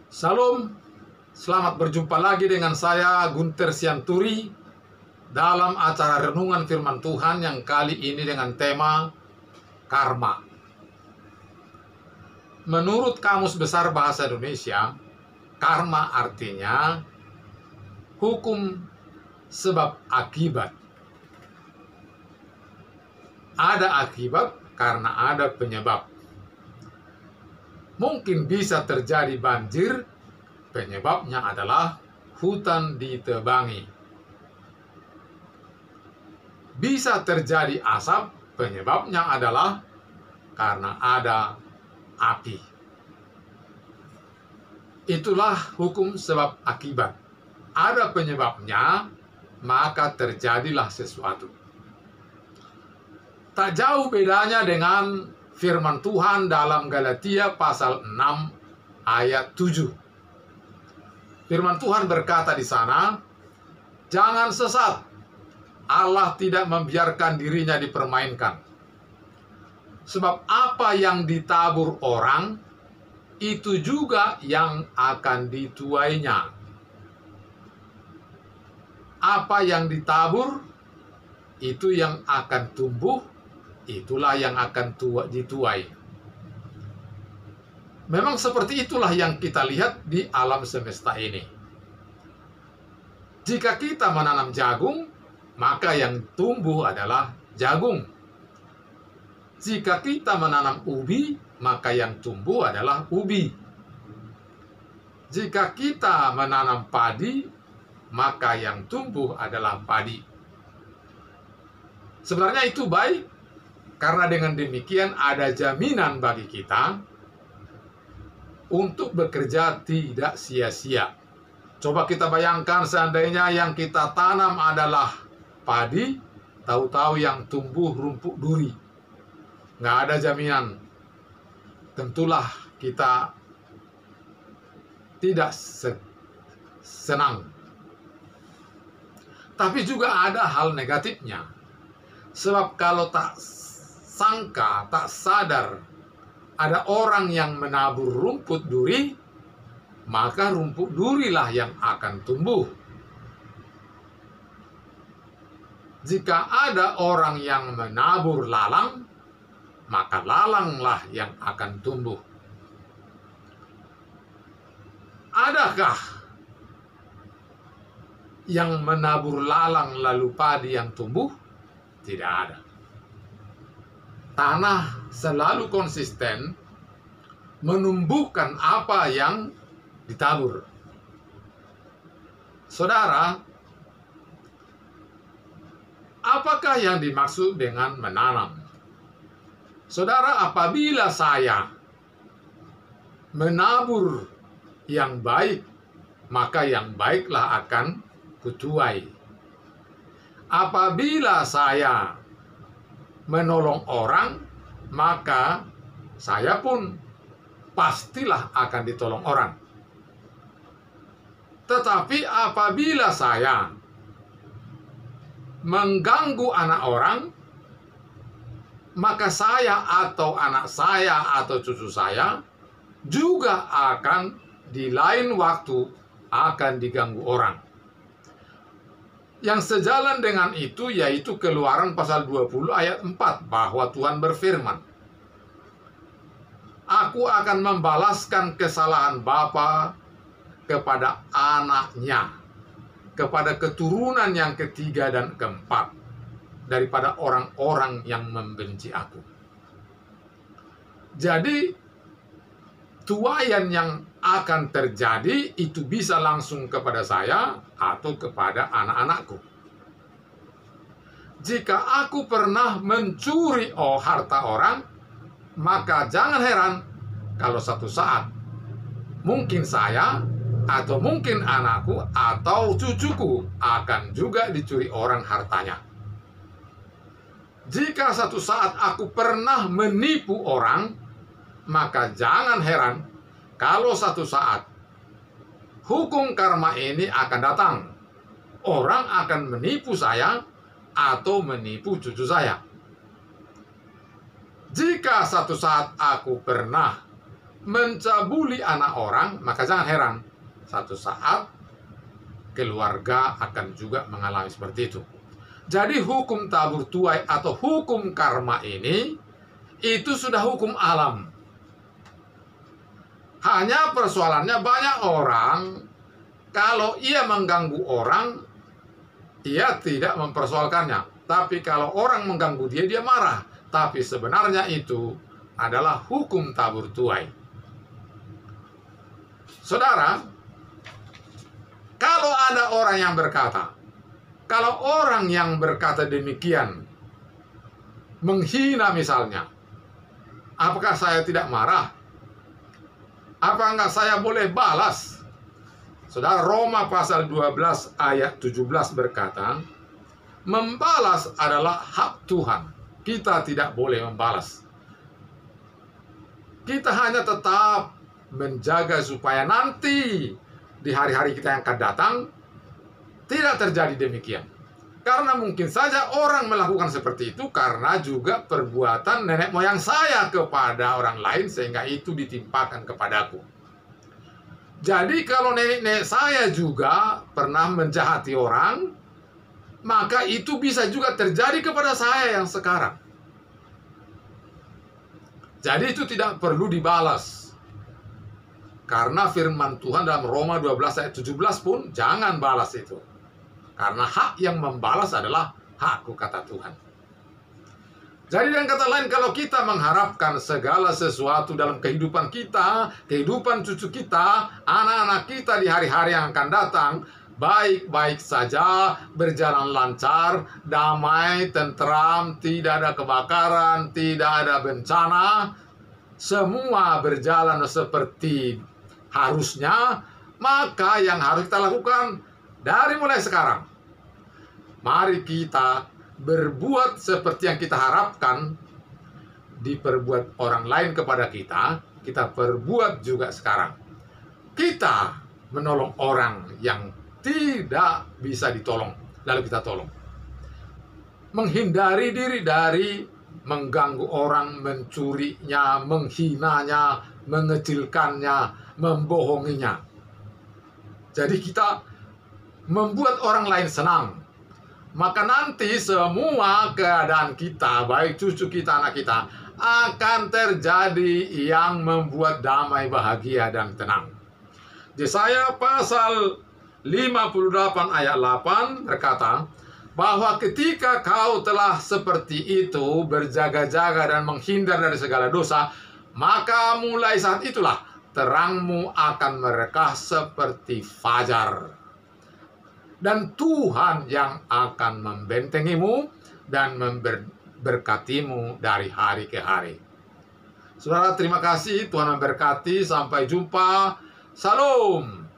Salam, selamat berjumpa lagi dengan saya Gunter Sianturi dalam acara Renungan Firman Tuhan yang kali ini dengan tema karma. Menurut Kamus Besar Bahasa Indonesia, karma artinya hukum sebab akibat. Ada akibat karena ada penyebab. Mungkin bisa terjadi banjir, penyebabnya adalah hutan ditebangi. Bisa terjadi asap, penyebabnya adalah karena ada api. Itulah hukum sebab akibat. Ada penyebabnya, maka terjadilah sesuatu. Tak jauh bedanya dengan firman Tuhan dalam Galatia pasal 6 ayat 7. Firman Tuhan berkata di sana, "Jangan sesat. Allah tidak membiarkan dirinya dipermainkan. Sebab apa yang ditabur orang, itu juga yang akan dituainya." Apa yang ditabur, itu yang akan tumbuh, itulah yang akan dituai. Memang seperti itulah yang kita lihat di alam semesta ini. Jika kita menanam jagung, maka yang tumbuh adalah jagung. Jika kita menanam ubi, maka yang tumbuh adalah ubi. Jika kita menanam padi, maka yang tumbuh adalah padi. Sebenarnya itu baik, karena dengan demikian ada jaminan bagi kita untuk bekerja tidak sia-sia. Coba kita bayangkan seandainya yang kita tanam adalah padi, tahu-tahu yang tumbuh rumput duri. Nggak ada jaminan. Tentulah kita tidak senang. Tapi juga ada hal negatifnya. Sebab kalau tak sangka, tak sadar, ada orang yang menabur rumput duri, maka rumput durilah yang akan tumbuh. Jika ada orang yang menabur lalang, maka lalanglah yang akan tumbuh. Adakah yang menabur lalang lalu padi yang tumbuh? Tidak ada. Tanah selalu konsisten menumbuhkan apa yang ditabur. Saudara, apakah yang dimaksud dengan menanam? Saudara, apabila saya menabur yang baik, maka yang baiklah akan kutuai. Apabila saya menolong orang, maka saya pun pastilah akan ditolong orang. Tetapi apabila saya mengganggu anak orang, maka saya atau anak saya atau cucu saya juga akan di lain waktu akan diganggu orang. Yang sejalan dengan itu yaitu Keluaran pasal 20 ayat 4, bahwa Tuhan berfirman, "Aku akan membalaskan kesalahan bapa kepada anaknya, kepada keturunan yang ketiga dan keempat, daripada orang-orang yang membenci aku." Jadi, tuaian yang akan terjadi itu bisa langsung kepada saya atau kepada anak-anakku. Jika aku pernah mencuri harta orang, maka jangan heran kalau satu saat mungkin saya atau mungkin anakku atau cucuku akan juga dicuri orang hartanya. Jika satu saat aku pernah menipu orang, maka jangan heran kalau satu saat hukum karma ini akan datang. Orang akan menipu saya atau menipu cucu saya. Jika satu saat aku pernah mencabuli anak orang, maka jangan heran, satu saat keluarga akan juga mengalami seperti itu. Jadi hukum tabur tuai atau hukum karma ini, itu sudah hukum alam. Hanya persoalannya banyak orang, kalau ia mengganggu orang, ia tidak mempersoalkannya. Tapi kalau orang mengganggu dia, dia marah. Tapi sebenarnya itu adalah hukum tabur tuai. Saudara, kalau ada orang yang berkata, kalau orang yang berkata demikian, menghina misalnya, apakah saya tidak marah? Apa enggak saya boleh balas? Saudara, Roma pasal 12 ayat 17 berkata, membalas adalah hak Tuhan. Kita tidak boleh membalas. Kita hanya tetap menjaga supaya nanti di hari-hari kita yang akan datang tidak terjadi demikian. Karena mungkin saja orang melakukan seperti itu karena juga perbuatan nenek moyang saya kepada orang lain sehingga itu ditimpakan kepadaku. Jadi kalau nenek saya juga pernah menjahati orang, maka itu bisa juga terjadi kepada saya yang sekarang. Jadi itu tidak perlu dibalas. Karena firman Tuhan dalam Roma 12 ayat 17 pun jangan balas itu. Karena hak yang membalas adalah hakku, kata Tuhan. Jadi dengan kata lain, kalau kita mengharapkan segala sesuatu dalam kehidupan kita, kehidupan cucu kita, anak-anak kita di hari-hari yang akan datang, baik-baik saja, berjalan lancar, damai, tentram, tidak ada kebakaran, tidak ada bencana, semua berjalan seperti harusnya, maka yang harus kita lakukan dari mulai sekarang, mari kita berbuat seperti yang kita harapkan diperbuat orang lain kepada kita, kita perbuat juga sekarang. Kita menolong orang yang tidak bisa ditolong, lalu kita tolong. Menghindari diri dari mengganggu orang, mencurinya, menghinanya, mengecilkannya, membohonginya. Jadi kita membuat orang lain senang, maka nanti semua keadaan kita, baik cucu kita, anak kita, akan terjadi yang membuat damai, bahagia, dan tenang. Yesaya pasal 58 ayat 8 berkata, bahwa ketika kau telah seperti itu, berjaga-jaga dan menghindar dari segala dosa, maka mulai saat itulah terangmu akan merekah seperti fajar. Dan Tuhan yang akan membentengimu dan memberkatimu dari hari ke hari. Saudara, terima kasih. Tuhan memberkati. Sampai jumpa. Salam.